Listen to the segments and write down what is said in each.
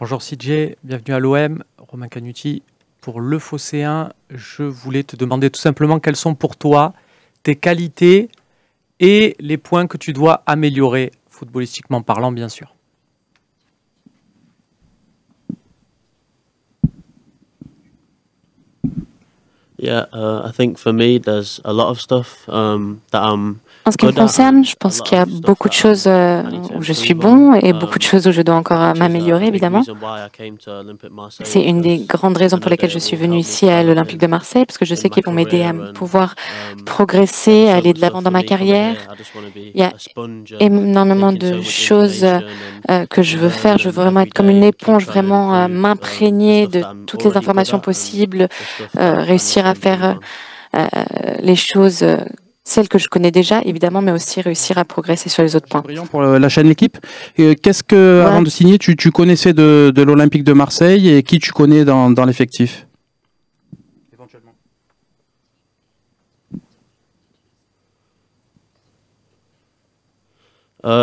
Bonjour CJ, bienvenue à l'OM, Romain Canuti. Pour le Phocéen, je voulais te demander tout simplement quelles sont pour toi tes qualités et les points que tu dois améliorer, footballistiquement parlant bien sûr. Yeah, I think for me, there's a lot of stuff that I'm En ce qui me good at, concerne, je and a pense lot qu'il y a of stuff beaucoup de that choses I need to où je suis improve bon on, et beaucoup de choses où je dois encore which is m'améliorer, a big évidemment. reason why I came to Olympic Marseille, C'est une des because grandes raisons I pour know that lesquelles it je suis will venue help me ici à develop l'Olympique de Marseille, parce que je in sais my qu'ils vont m'aider à career, and pouvoir there's progresser, so aller de much stuff l'avant dans for ma me coming here. carrière. I just want to be Il y a a sponge and énormément take in de so much choses information que je veux faire. learn Je veux and vraiment every être comme une day keep éponge, trying to vraiment improve the m'imprégner stuff de that I'm toutes les already good informations at and possibles, the stuff that I need réussir to à faire improve on. les choses, celles que je connais déjà, évidemment, mais aussi réussir à progresser sur les autres points. Brillant pour la chaîne L'équipe. Qu'est-ce que, Voilà. avant de signer, tu connaissais de l'Olympique de Marseille et qui tu connais dans l'effectif? Éventuellement.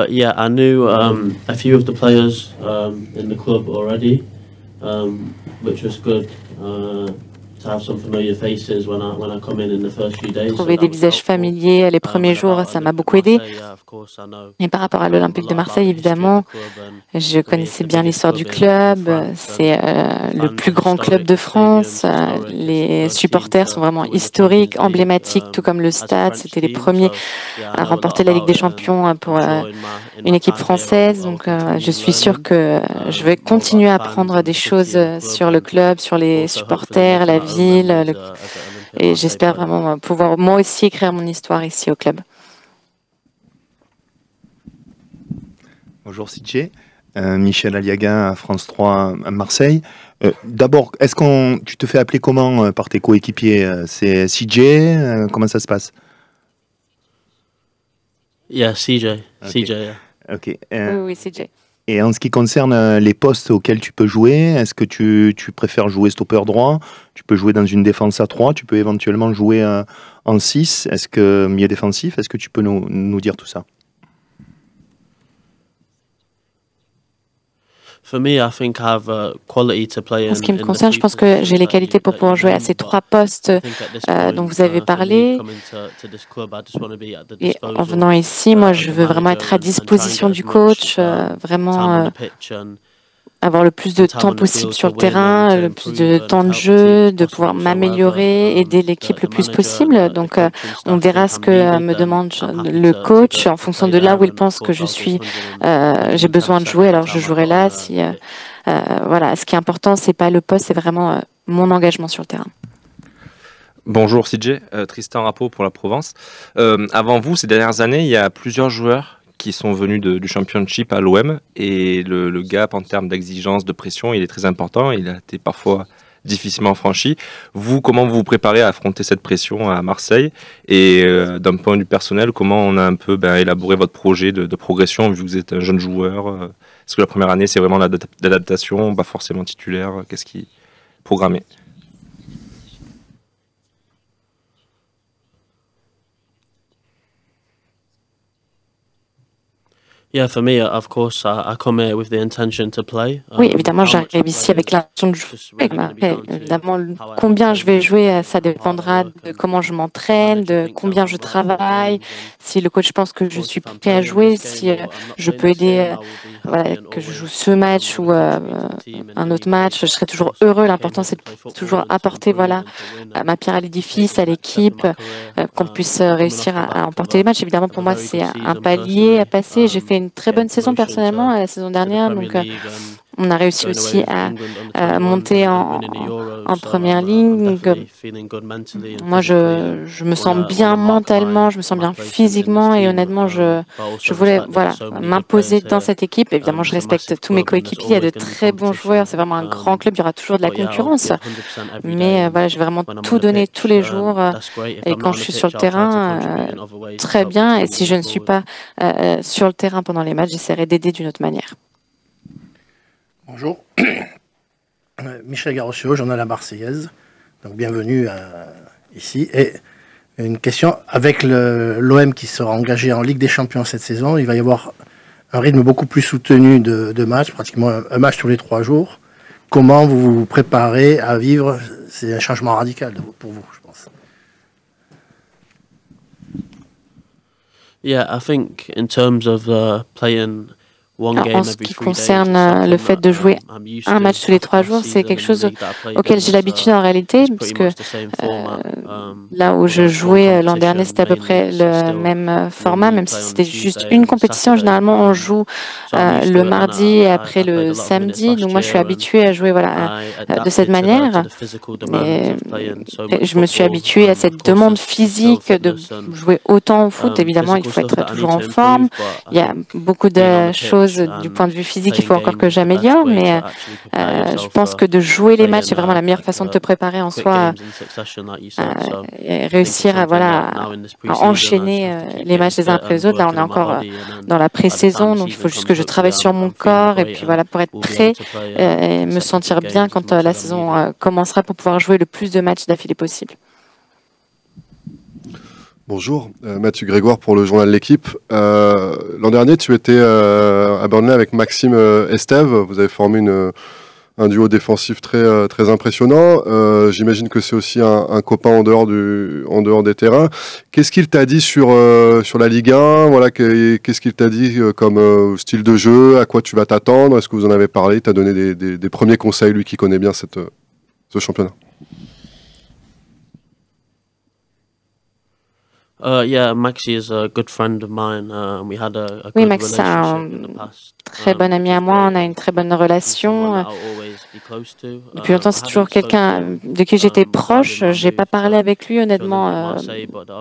Yeah, I knew a few of the players in the club already, which was good to have some familiar faces when I come in the first few days. Trouver des visages familiers les premiers jours, ça m'a beaucoup aidé. Et par rapport à l'Olympique de Marseille, évidemment, je connaissais bien l'histoire du club. C'est le plus grand club de France. Les supporters sont vraiment historiques, emblématiques, tout comme le stade. C'était les premiers à remporter la Ligue des Champions pour une équipe française. Donc, je suis sûre que je vais continuer à apprendre des choses sur le club, sur les supporters, la ville. Et j'espère vraiment pouvoir moi aussi écrire mon histoire ici au club. Bonjour CJ, Michel Aliaga à France 3 à Marseille. D'abord, tu te fais appeler comment par tes coéquipiers? C'est CJ? Comment ça se passe? Yeah, CJ. Okay. CJ, yeah. Ok. Oui, CJ. Et en ce qui concerne les postes auxquels tu peux jouer, est-ce que tu préfères jouer stopper droit? Tu peux jouer dans une défense à 3, tu peux éventuellement jouer en 6. Est-ce que milieu défensif? Est-ce que tu peux nous dire tout ça? For me, I think I have quality to play En ce qui me in the concerne, je pense three que j'ai les positions qualités pour pouvoir jouer à ces trois postes dont vous avez parlé. Et en venant ici, moi, je veux vraiment être à disposition du coach, vraiment avoir le plus de temps possible sur le terrain, le plus de temps de jeu, de pouvoir m'améliorer, aider l'équipe le plus possible. Donc, on verra ce que me demande le coach en fonction de là où il pense que je suis. J'ai besoin de jouer, alors je jouerai là. Si, voilà, ce qui est important, c'est pas le poste, c'est vraiment mon engagement sur le terrain. Bonjour CJ, Tristan Rapeau pour la Provence. Avant vous, ces dernières années, il y a plusieurs joueurs qui sont venus du Championship à l'OM et le gap en termes d'exigence, de pression, il est très important. Il a été parfois difficilement franchi. Vous, comment vous vous préparez à affronter cette pression à Marseille? Et d'un point de vue personnel, comment on a un peu élaboré votre projet de progression vu que vous êtes un jeune joueur? Est-ce que la première année, c'est vraiment l'adaptation, pas forcément titulaire? Qu'est-ce qui est programmé? Yeah, for me, of course, I come here with the intention to play. Oui, évidemment, j'arrive ici avec l'intention de jouer. Évidemment, combien je vais jouer, ça dépendra de comment je m'entraîne, de combien je travaille. Si le coach pense que je suis prêt à jouer, si je peux aider, voilà, que je joue ce match ou un autre match, je serai toujours heureux. L'important, c'est de toujours apporter, voilà, ma pierre à l'édifice, à l'équipe, qu'on puisse réussir à emporter les matchs. Évidemment, pour moi, c'est un palier à passer. J'ai fait une très bonne saison personnellement la saison dernière, donc on a réussi aussi à monter en première ligne. Donc, moi, je me sens bien mentalement, je me sens bien physiquement et honnêtement, je voulais voilà, m'imposer dans cette équipe. Évidemment, je respecte tous mes coéquipiers, il y a de très bons joueurs, c'est vraiment un grand club, il y aura toujours de la concurrence. Mais voilà, je vais vraiment tout donner tous les jours et quand je suis sur le terrain, très bien. Et si je ne suis pas sur le terrain pendant les matchs, j'essaierai d'aider d'une autre manière. Bonjour, Michel Garossio, journal La Marseillaise. Donc bienvenue ici. Et une question, avec l'OM qui sera engagé en Ligue des Champions cette saison, il va y avoir un rythme beaucoup plus soutenu de match, pratiquement un match tous les 3 jours. Comment vous vous préparez à vivre? C'est un changement radical pour vous, je pense. Yeah, I think in terms of playing one game En ce every qui 3 days, concerne it's something le fait de that, jouer I'm used un to. match tous les 3 Last jours, c'est quelque season in chose the league that I played auquel in j'ai was, l'habitude en réalité, was parce pretty que much the same format. là où je although it's one jouais l'an dernier, competition c'était à peu près mainly, it's le still même format, normally même play si on c'était a juste Tuesday une and compétition. Saturday. Généralement, on joue So I'm used le to it, and mardi et après I played le a lot of minutes samedi. last Donc moi, je suis year, and habituée à jouer voilà, I de cette adapted to manière. the physical demands Et of playing so much je me suis football. habituée à Of cette course, demande there's still physique de fitness and jouer autant au foot. Évidemment, il physical faut stuff être that I toujours need en to forme. improve, but I Il y a think beaucoup being on de the choses pitch du point and de vue physique, il playing faut encore que games is the best j'améliore, way mais to actually prepare je yourself pense for que de jouer les matchs, playing c'est vraiment la meilleure façon de te préparer en quick soi games in succession, like you said. So et I think it's réussir à, something voilà, that now in this à pre-season, I just enchaîner have to keep les matchs getting les uns fit après les and autres. Là, on est working on my encore body, and then dans la by the time pré-saison, the donc il season faut juste comes, que je hopefully travaille sur mon I'm feeling corps et great puis and voilà, pour être we'll be prêt able to play et me consecutive sentir bien games as quand much la as I'm saison needed. commencera pour pouvoir jouer le plus de matchs d'affilée possible. Bonjour, Mathieu Grégoire pour le journal L'Équipe. L'an dernier, tu étais à Burnley avec Maxime Estève. Vous avez formé un duo défensif très impressionnant. J'imagine que c'est aussi un copain en dehors des terrains. Qu'est-ce qu'il t'a dit sur la Ligue 1? Voilà, qu'est-ce qu'il t'a dit comme style de jeu? À quoi tu vas t'attendre? Est-ce que vous en avez parlé? Il t'a donné des premiers conseils, lui qui connaît bien ce championnat. Yeah, Maxi is a good friend of mine. We had a Oui, good Max, c'est un relationship in the past. très bon ami à moi. On a une très bonne relation. Depuis longtemps, c'est toujours quelqu'un de qui j'étais proche. J'ai pas parlé avec lui, honnêtement,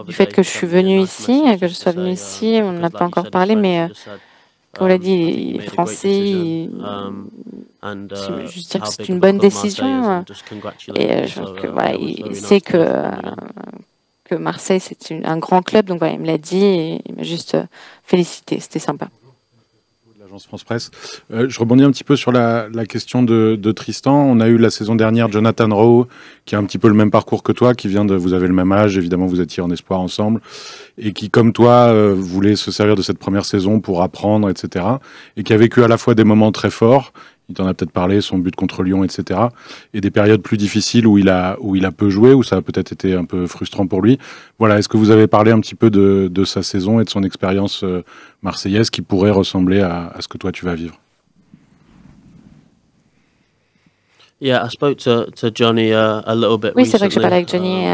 du fait que je suis venue ici, que je sois venue ici. On n'a pas encore parlé, mais comme on l'a dit, il est français. Je veux juste dire que c'est une bonne décision. Et je pense que, voilà, il sait que Marseille, c'est un grand club. Donc voilà, il me l'a dit et il m'a juste félicité. C'était sympa. L'agence France Presse. Je rebondis un petit peu sur la question de Tristan. On a eu la saison dernière Jonathan Rowe, qui a un petit peu le même parcours que toi, qui vient vous avez le même âge, évidemment vous étiez en espoir ensemble, et qui, comme toi, voulait se servir de cette première saison pour apprendre, etc. Et qui a vécu à la fois des moments très forts, il t'en a peut-être parlé, son but contre Lyon, etc. Et des périodes plus difficiles où il a peu joué, où ça a peut-être été un peu frustrant pour lui. Voilà, est-ce que vous avez parlé un petit peu de sa saison et de son expérience marseillaise qui pourrait ressembler à ce que toi tu vas vivre? Yeah, I spoke to Johnny a little bit. Oui, c'est vrai que j'ai parlé avec Johnny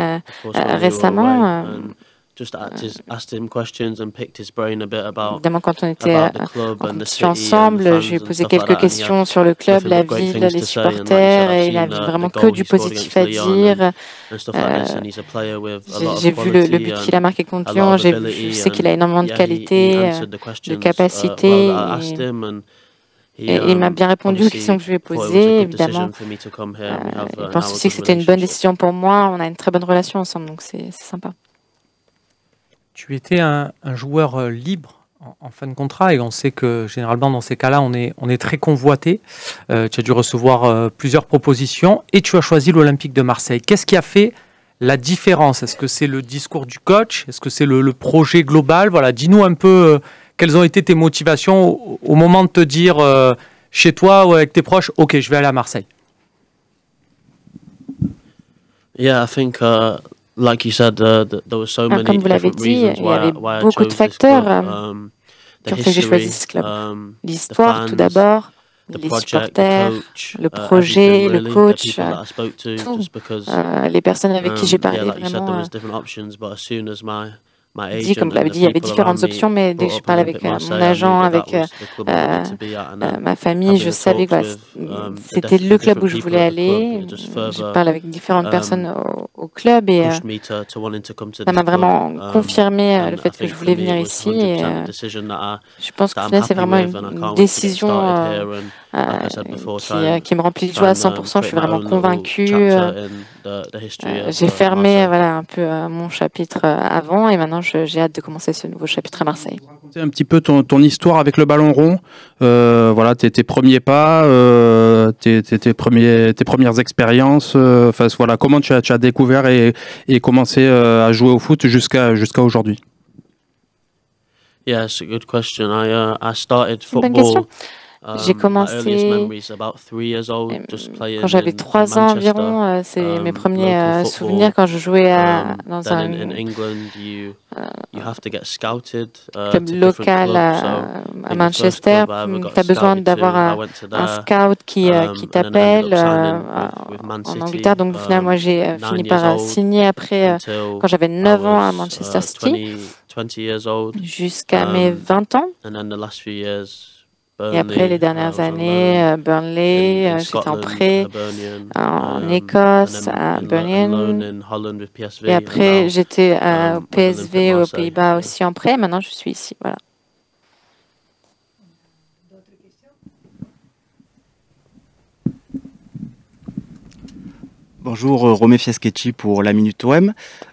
récemment. Just asked him questions and picked his brain a bit about Évidemment, quand on était en compétition ensemble, j'ai posé quelques questions sur le club, la ville, les supporters, et il n'avait vraiment que du positif à dire. J'ai vu le but qu'il a marqué contre Lyon, je sais qu'il a énormément de qualité, de capacité. Et il m'a bien répondu aux questions que je lui ai posées, évidemment. Je pense aussi que c'était une bonne décision pour moi. On a une très bonne relation ensemble, donc c'est sympa. Tu étais un joueur libre en fin de contrat et on sait que généralement dans ces cas-là, on est très convoité. Tu as dû recevoir plusieurs propositions et tu as choisi l'Olympique de Marseille. Qu'est-ce qui a fait la différence? Est-ce que c'est le discours du coach? Est-ce que c'est le projet global? Voilà, dis-nous un peu quelles ont été tes motivations au moment de te dire chez toi ou avec tes proches, ok, je vais aller à Marseille. Yeah, I think like you said, there were so many comme vous l'avez different dit, reasons il y avait why I beaucoup de chose this facteurs club. qui ont fait que j'ai choisi ce club. L'histoire, tout d'abord, les supporters, le projet, le coach, tout. Les personnes avec qui j'ai parlé vraiment dit, comme vous l'avez dit, il y avait différentes options, mais dès que je parlais avec mon agent, avec ma famille, je savais que c'était le club où je voulais aller. Je parle avec différentes personnes au club et ça m'a vraiment confirmé le fait que je voulais venir ici. Et je pense qu'au final, c'est vraiment une décision qui me remplit de joie à 100%. Je suis vraiment convaincue. J'ai fermé un peu mon chapitre avant et maintenant j'ai hâte de commencer ce nouveau chapitre à Marseille. Raconter un petit peu ton histoire avec le ballon rond, voilà, tes premiers pas, tes premières expériences, voilà, comment tu as découvert et commencé à jouer au foot jusqu'à aujourd'hui. Yeah, it's a good question. I started Bonne question. football. J'ai My commencé earliest memories about 3 years old, just quand playing j'avais in 3 ans Manchester, environ. C'est mes premiers local souvenirs football. quand je jouais dans Then un in England, you have to get scouted club to different local clubs. So à I think the first Manchester. club I ever got Tu as besoin scouted d'avoir to, I un went to un there, scout qui and then I ended t'appelle up signing with Man en City, Angleterre. Donc, au final, moi, j'ai 9 fini years par old signer après, until quand j'avais I 9 ans à was Manchester City, 20 years old. jusqu'à mes 20 ans. And then the last few years, Et après, les Burnley, I dernières was on années, loan Burnley, in j'étais en Scotland, prêt Hibernian, en and Écosse, then à in Birmingham. loan in Holland with PSV, Et and après, now j'étais au with Olympique PSV, aux Marseille. Pays-Bas Yeah. aussi en prêt. Maintenant, je suis ici. Voilà. Bonjour, Romé Fiaschetti pour la Minute OM.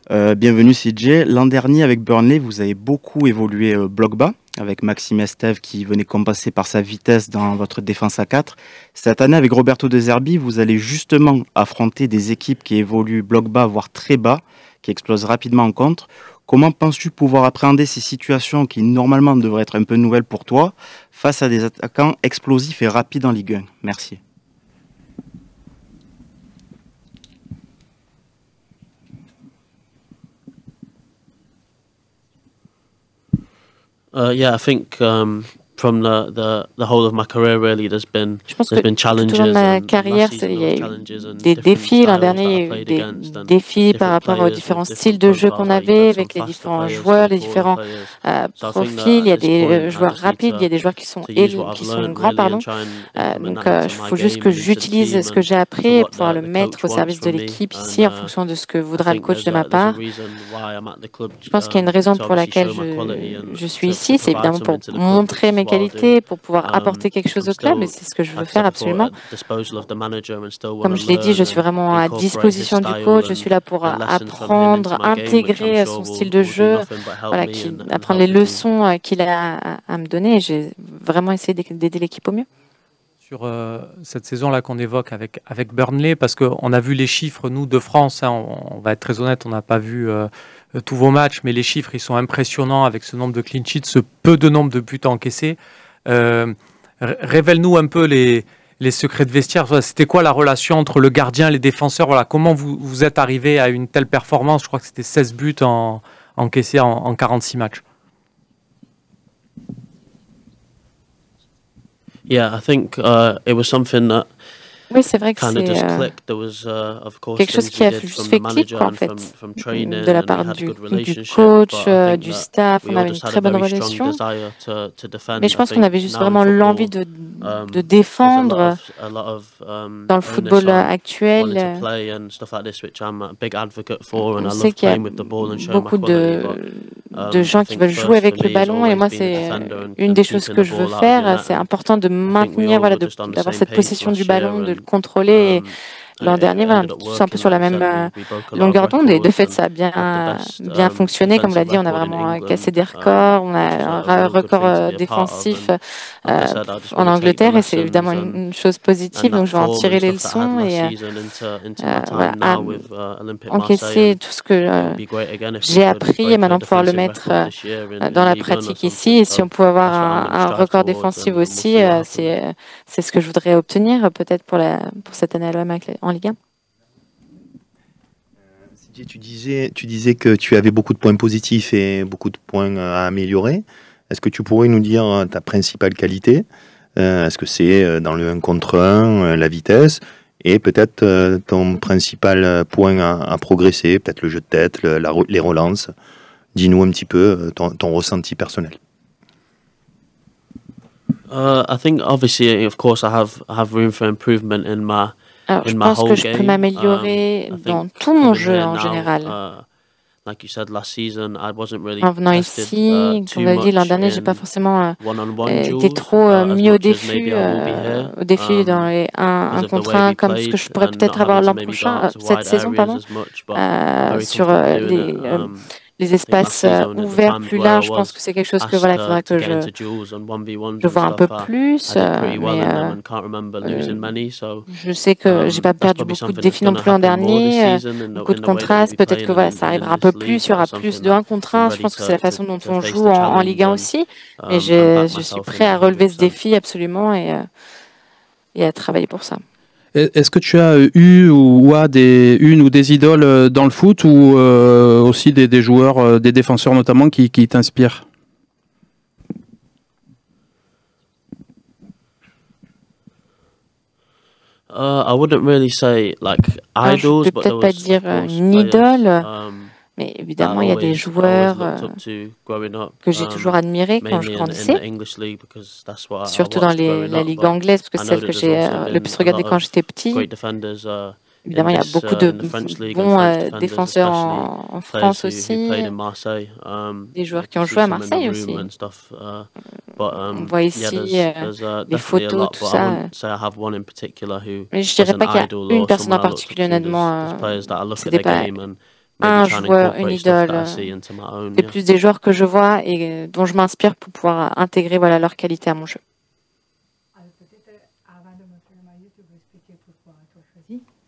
Bienvenue CJ. L'an dernier avec Burnley, vous avez beaucoup évolué bloc bas, avec Maxime Estève qui venait compenser par sa vitesse dans votre défense à 4. Cette année avec Roberto De Zerbi, vous allez justement affronter des équipes qui évoluent bloc bas, voire très bas, qui explosent rapidement en contre. Comment penses-tu pouvoir appréhender ces situations qui normalement devraient être un peu nouvelles pour toi, face à des attaquants explosifs et rapides en Ligue 1? Merci. Yeah, I think from the whole of my career, really, Je pense there's que been tout au long challenges, de ma and carrière, last season il y there a was eu challenges and des different défis. L'an styles dernier, that il y I a eu played des against, and défis par different rapport aux players with différents different styles de jeu qu'on profiles. Like you've avait, got some avec les faster différents players, joueurs, some les taller différents players. So I think profils. that Il y a at this point, des I joueurs just need rapides, il y a des joueurs qui to use what I've sont learned grands, really and pardon. try and implement Donc, that il into my faut juste game que and into the j'utilise team ce que and j'ai appris to et what pouvoir le the mettre coach au wants service de from me. l'équipe And ici en fonction de ce que I voudra le think coach de ma there's a part. reason why I'm at the club, Je pense qu'il y a une raison to pour obviously laquelle show my quality and je suis to ici. C'est provide évidemment something pour to the club, which montrer is mes what I'll do. qualités, pour pouvoir apporter quelque chose I'm au club, et still, c'est ce que je veux like I faire said before, absolument. at the disposal of the manager and still want Comme to je l'ai dit, je learn suis and vraiment à incorporate his disposition du style coach. Je suis là pour and lessons from him apprendre, into my game, which I'm intégrer sure son style will de do jeu, nothing but help voilà, me and apprendre help les the team. leçons qu'il a à me donner. Et j'ai vraiment essayé d'aider l'équipe au mieux. Sur cette saison-là qu'on évoque avec Burnley, parce qu'on a vu les chiffres, nous, de France, hein, on va être très honnête, on n'a pas vu tous vos matchs, mais les chiffres, ils sont impressionnants avec ce nombre de clean sheets, ce peu de nombre de buts encaissés. Révèle-nous un peu les secrets de vestiaire. C'était quoi la relation entre le gardien et les défenseurs? Voilà, comment vous êtes arrivé à une telle performance? Je crois que c'était 16 buts encaissés en 46 matchs. Yeah, I think it was something that Oui, c'est vrai que kind of c'est just clicked. There was, of course, quelque chose things qui we a did juste from fait the clic, manager quoi, en and fait, from training, de la and we part had a du good relationship. coach, But I think du that staff. we On all avait une just had très a bonne very strong relation. desire to defend. Mais je I pense qu'on think avait juste now in vraiment l'envie football, de défendre. a lot of Dans le football onus on actuel, wanting to play and stuff like this, which I'm a big advocate for, and on I sait love qu'il y a playing with the ball and showing my beaucoup quality. de I gens qui think veulent jouer first avec for le me has ballon, et always moi, been a c'est defender and une des choses keeping que the je veux ball out of your faire. net. C'est important de I think we maintenir, all voilà, were just on the d'avoir same cette page possession du last year, ballon, de and le contrôler. Et l'an it dernier, voilà, ended up tous un peu working. sur la Like you même said, we broke a lot of longueur d'onde, et de records fait, and ça a had the best bien fonctionné. Comme l'a defensive dit, on a record in vraiment cassé England, des records, on which was a a un real good record thing to be a part of. défensif And like I said, I just en want to take the Angleterre, et c'est lessons évidemment and une chose positive, that donc je vais en form tirer and les stuff that I had leçons last et season into my voilà, time now with Olympique Marseille. encaisser tout ce que It would be great again if we j'ai could appris, et break a maintenant pouvoir le defensive mettre record this year dans in la Ligue 1 or pratique ici. something. Et si So on pouvait avoir that's what I'm going to un strive record towards, défensif and we'll aussi, see what happens. c'est ce que je voudrais obtenir peut-être pour cette année à l'OM en Ligue 1. Tu disais que tu avais beaucoup de points positifs et beaucoup de points à améliorer. Est-ce que tu pourrais nous dire ta principale qualité? Est-ce que c'est dans le 1 contre 1, la vitesse, et peut-être ton principal point à progresser, peut-être le jeu de tête, les relances? Dis-nous un petit peu ton ressenti personnel. I think obviously, of course, I have room for improvement in my Alors, je in my pense que whole je peux game. m'améliorer I dans think tout mon coming jeu here en now, général. like you said last season, I wasn't really En venant tested ici, too comme l'a dit l'an much dernier, j'ai pas in forcément one-on-one été duels trop as mis au much as défi, maybe I will be here. dans les 1 Because of the contre way 1 we comme ce que played je pourrais and peut-être not avoir having to l'an maybe go prochain, out to cette wide saison, areas pardon, as much, but I'm very sur comfortable doing it. les espaces ouverts plus larges, je pense que c'est quelque chose que voilà, il faudra que je vois un peu plus. Je sais que j'ai pas perdu beaucoup de défis non plus l'an dernier, beaucoup de contrastes. Peut-être que voilà, ça arrivera un peu plus, il y aura plus de 1 contre 1. Je pense que c'est la façon dont on joue en Ligue 1 aussi. Mais je suis prêt à relever ce défi absolument et à travailler pour ça. Est-ce que tu as eu ou as une ou des idoles dans le foot ou aussi des joueurs, des défenseurs notamment qui t'inspirent? I wouldn't really say like idols, je peux peut-être pas dire une idole, mais évidemment, il y a des joueurs que j'ai toujours admirés quand je grandissais, surtout dans la Ligue anglaise, parce que c'est celle que j'ai le plus regardée quand j'étais petit. Évidemment, il y a beaucoup de bons défenseurs en France aussi, des joueurs qui ont joué à Marseille aussi. On voit ici les photos, tout ça. Mais je dirais pas qu'il y a une personne en particulier, honnêtement. C'était pas un joueur, une idole. C'est plus des joueurs que je vois et dont je m'inspire pour pouvoir intégrer voilà, leur qualité à mon jeu.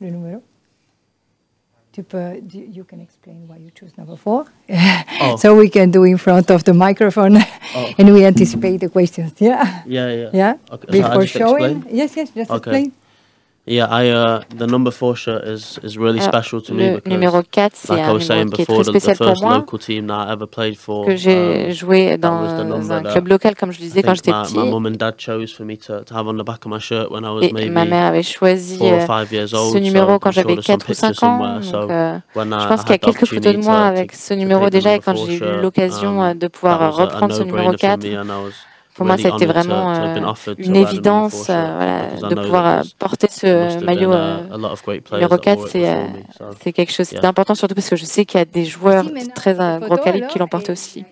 Le numéro. You can explain why you choose number 4. So we can do in front of the microphone and we anticipate the questions. Yeah. Okay. Before showing. Explain? Yes, just explain. Yeah, the number 4 shirt is really special to me Le numéro 4, c'est un numéro qui est très spécial pour moi, que j'ai joué dans un club local, comme je le disais, quand j'étais petit. Et ma mère avait choisi ce numéro quand j'avais 4 ou 5 ans. Donc, je pense qu'il y a quelques photos de moi avec ce numéro déjà, et quand j'ai eu l'occasion de pouvoir reprendre ce numéro 4, pour moi, c'était vraiment une évidence de pouvoir porter ce maillot numéro 4. C'est quelque chose d'important, surtout parce que je sais qu'il y a des joueurs très gros calibre qui l'ont porté aussi.